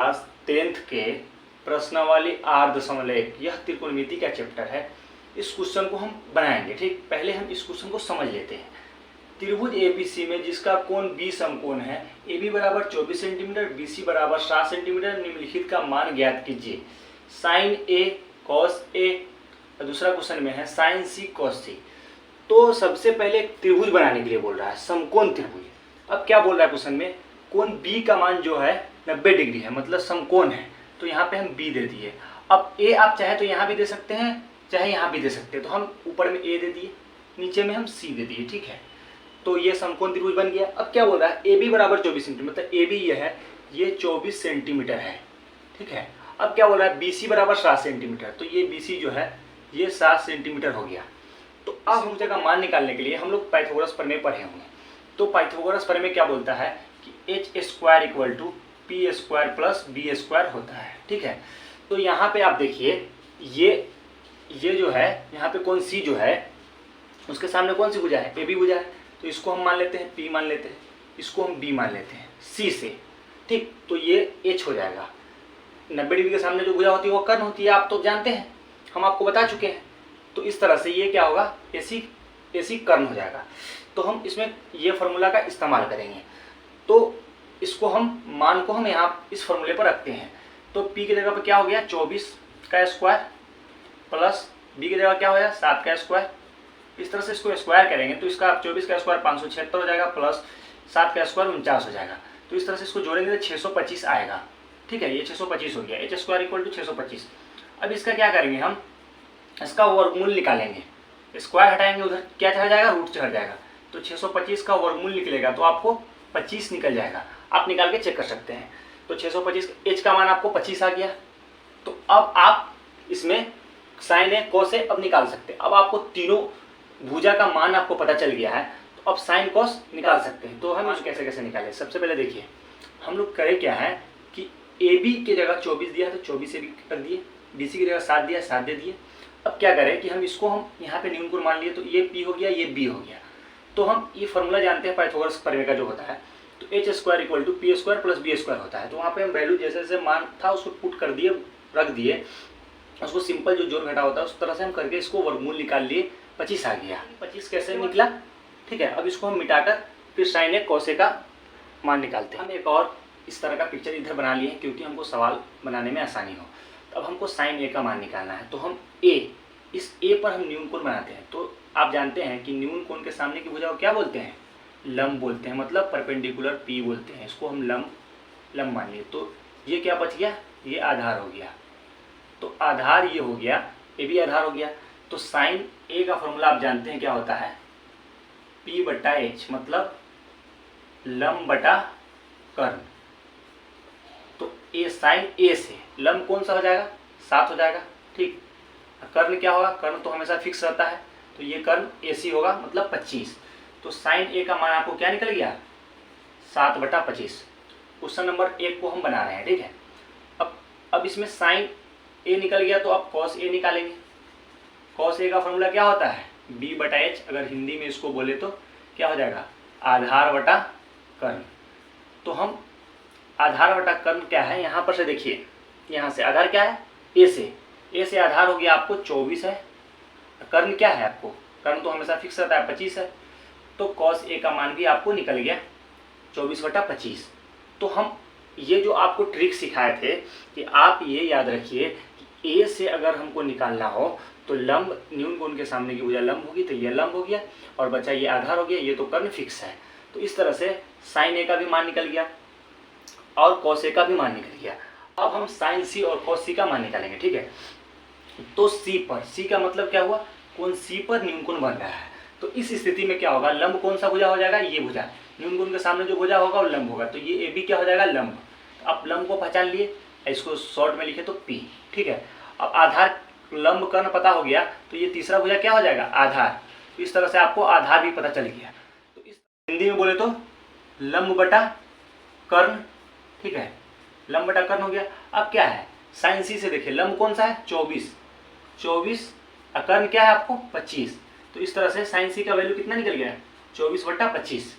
Class 10th के प्रश्नावली 8.1 यह त्रिकोणमिति का चैप्टर है। इस क्वेश्चन को हम बनाएंगे। ठीक, पहले हम इस क्वेश्चन को समझ लेते हैं। त्रिभुज एबीसी में जिसका कोण 20 समकोण है, AB बराबर 24 सेंटीमीटर, BC बराबर 7 सेंटीमीटर, निम्नलिखित का मान ज्ञात कीजिए। साइन A कॉस A, दूसरा क्वेश्चन में है साइन C कॉस C। तो सबसे पहले एक त्रिभुज बनाने के लिए बोल रहा है, समकोण त्रिभुज। अब क्या बोल रहा है क्वेश्चन में, कोण B का मान जो है 90 डिग्री है, मतलब समकोण है। तो यहाँ पे हम B दे दिए। अब A आप चाहे तो यहाँ भी दे सकते हैं, चाहे यहाँ भी दे सकते हैं। तो हम ऊपर में A दे दिए, नीचे में हम C दे दिए। ठीक है, तो ये समकोण त्रिभुज बन गया। अब क्या बोल रहा है, AB बराबर 24 सेंटीमीटर, मतलब AB ये है, ये 24 सेंटीमीटर है। ठीक है, अब क्या बोल रहा है, BC बराबर 7 सेंटीमीटर, तो ये BC जो है ये 7 सेंटीमीटर हो गया। तो अब ऊंचाई का मान निकालने के लिए हम लोग पाइथागोरस प्रमेय पढ़े होंगे। तो पाइथागोरस प्रमेय क्या बोलता है कि h square equal to P square plus B square होता है। ठीक है, तो यहाँ पे आप देखिए, ये जो है यहाँ पे कौन सी जो है, उसके सामने कौन सी भुजा है, AB भुजा है। तो इसको हम मान लेते हैं P मान लेते हैं, इसको हम B मान लेते हैं C से। ठीक, तो ये H हो जाएगा। 90 डिग्री के सामने जो भुजा होती है वो कर्ण होती है, आप तो जानते हैं, हम आपको बता चुके हैं। तो इस तरह से ये क्या होगा, AC कर्ण हो जाएगा। तो हम इसमें ये फॉर्मूला का इस्तेमाल करेंगे। तो इसको हम मान को हम यहाँ इस फॉर्मूले पर रखते हैं। तो P की जगह पर क्या हो गया, 24 का स्क्वायर प्लस B की जगह क्या हो गया, 7 का स्क्वायर। इस तरह से इसको स्क्वायर करेंगे तो इसका 24 का स्क्वायर 576 हो जाएगा, प्लस 7 का स्क्वायर 49 हो जाएगा। तो इस तरह से इसको जोड़ेंगे तो 625 आएगा। ठीक है, ये 625 हो गया, h स्क्वायर इक्वल टू 625। अब इसका क्या करेंगे, हम इसका वर्गमूल निकालेंगे। स्क्वायर हटाएंगे, उधर क्या चढ़ जाएगा, रूट चढ़ जाएगा। तो 625 का वर्गमूल निकलेगा तो आपको 25 निकल जाएगा। आप निकाल के चेक कर सकते हैं। तो 625 h का मान आपको 25 आ गया। तो अब आप इसमें साइन ए कॉस ए अब निकाल सकते हैं। अब आपको तीनों भुजा का मान आपको पता चल गया है, तो अब साइन कॉस निकाल सकते हैं। तो हम कैसे कैसे निकालें, सबसे पहले देखिए हम लोग करें क्या है कि AB की जगह 24 दिया है तो 24 से भी कर दिए, BC की जगह 7 दिया, 7 दे दिए। अब क्या करें कि हम इसको हम यहाँ पे न्यून कोण मान लिए, तो ये P हो गया, ये B हो गया। तो हम ये फॉर्मूला जानते हैं पाइथागोरस प्रमेय का जो होता है, तो h square equal to P square plus B square होता है। तो वहाँ पे हम वैल्यू जैसे जैसे मान था उसको पुट कर दिए, रख दिए, उसको सिंपल जो जोड़ घटा होता है उस तरह से हम करके इसको वर्गमूल निकाल लिए, 25 आ गया। 25 कैसे निकला, ठीक है। अब इसको हम मिटाकर फिर साइन ए कॉस ए का मान निकालते हैं। हम एक और इस तरह का पिक्चर इधर बना लिए क्योंकि हमको सवाल बनाने में आसानी हो। तो अब हमको साइन ए का मान निकालना है, तो हम इस ए पर हम न्यून कोण बनाते हैं। तो आप जानते हैं कि न्यून कोण के सामने की भुजा को क्या बोलते हैं, लंब बोलते हैं, मतलब परपेंडिकुलर P बोलते हैं। इसको हम लंब मान लिए। तो ये क्या बच गया, ये आधार हो गया। तो आधार ये हो गया, ये भी आधार हो गया। तो साइन ए का फॉर्मूला आप जानते हैं क्या होता है, P बटा H, मतलब लंब बटा कर्ण। तो ए साइन ए से लंब कौन सा हो जाएगा, 7 हो जाएगा। ठीक, कर्ण क्या होगा, कर्ण तो हमेशा फिक्स रहता है, तो ये कर्ण AC होगा, मतलब 25। तो साइन ए का मान आपको क्या निकल गया, 7/25। क्वेश्चन नंबर 1 को हम बना रहे हैं। ठीक है, अब इसमें साइन ए निकल गया, तो अब कॉस ए निकालेंगे। कॉस ए का फॉर्मूला क्या होता है, B बटा H। अगर हिंदी में इसको बोले तो क्या हो जाएगा, आधार बटा कर्ण। तो हम आधार बटा कर्ण क्या है, यहाँ पर से देखिए, यहाँ से आधार क्या है, ए से आधार हो गया आपको 24 है। कर्ण क्या है आपको, कर्ण तो हमेशा फिक्स रहता है, 25 है। तो कॉस ए का मान भी आपको निकल गया 24/25। तो हम ये जो आपको ट्रिक सिखाए थे कि आप ये याद रखिए कि ए से अगर हमको निकालना हो तो लंब न्यून कोण के सामने की भुजा लंब होगी, तो ये लंब हो गया और बचा ये आधार हो गया, ये तो कर्ण फिक्स है। तो इस तरह से साइन ए का भी मान निकल गया और कॉस ए का भी मान निकल गया। अब हम साइन सी और कॉस सी का मान निकालेंगे। ठीक है, तो सी पर, सी का मतलब क्या हुआ, कोण सी पर न्यून कोण बन रहा है। तो इस स्थिति में क्या होगा, लंब कौन सा भुजा हो जाएगा, ये भुजा। न्यून कोण के सामने जो भुजा होगा वो लंब होगा, तो ये ए बी क्या हो जाएगा, लंब। अब लंब को पहचान लिए, इसको शॉर्ट में लिखे तो P। ठीक है, अब आधार लंब कर्ण पता हो गया, तो ये तीसरा भुजा क्या हो जाएगा, आधार। तो इस तरह से आपको आधार भी पता चल गया। तो इस हिंदी में बोले तो लंब बटा कर्ण। ठीक है, लंब बटा कर्ण हो गया। अब क्या है, साइन सी से देखिए, लंब कौन सा है, 24 और कर्ण क्या है आपको, 25। तो इस तरह से साइन सी का वैल्यू कितना निकल गया, 24/25।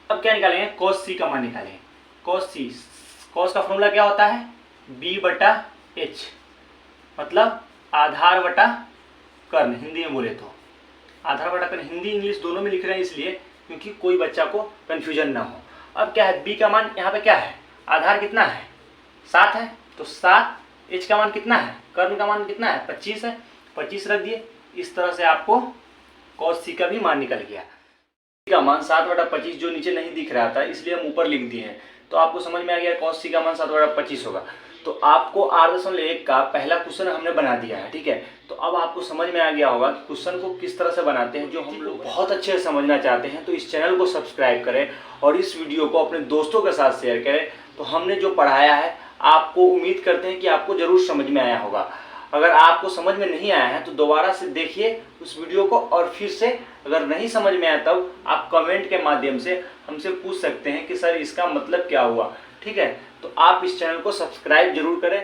अब क्या निकालेंगे, कॉस सी का मान निकालेंगे। कॉस सी, कॉस का फॉर्मूला क्या होता है, B बटा H, मतलब आधार बटा कर्ण, हिंदी में बोले तो आधार बटा कर्ण। हिंदी इंग्लिश दोनों में लिख रहे हैं इसलिए क्योंकि कोई बच्चा को कन्फ्यूजन ना हो। अब क्या है, B का मान यहाँ पे क्या है, आधार कितना है 7 है, तो 7, H का मान कितना है, कर्ण का मान कितना है 25 है, 25 रख दिए। इस तरह से आपको cos C का भी मान निकल गया। का मान 7/25 जो नीचे नहीं दिख रहा था इसलिए हम ऊपर लिख दिए हैं, तो आपको समझ में आ गया cos C का मान 7/25 होगा। तो आपको 8.1 का पहला क्वेश्चन हमने बना दिया है, ठीक है। तो अब आपको समझ में आ गया होगा कि क्वेश्चन को किस तरह से बनाते हैं। जो हम लोग बहुत अच्छे से समझना चाहते हैं तो इस चैनल को सब्सक्राइब करें और इस वीडियो को अपने दोस्तों के साथ शेयर करें। तो हमने जो पढ़ाया है आपको उम्मीद करते हैं कि आपको ज़रूर समझ में आया होगा। अगर आपको समझ में नहीं आया है तो दोबारा से देखिए उस वीडियो को, और फिर से अगर नहीं समझ में आया तब आप कमेंट के माध्यम से हमसे पूछ सकते हैं कि सर इसका मतलब क्या हुआ, ठीक है। तो आप इस चैनल को सब्सक्राइब जरूर करें।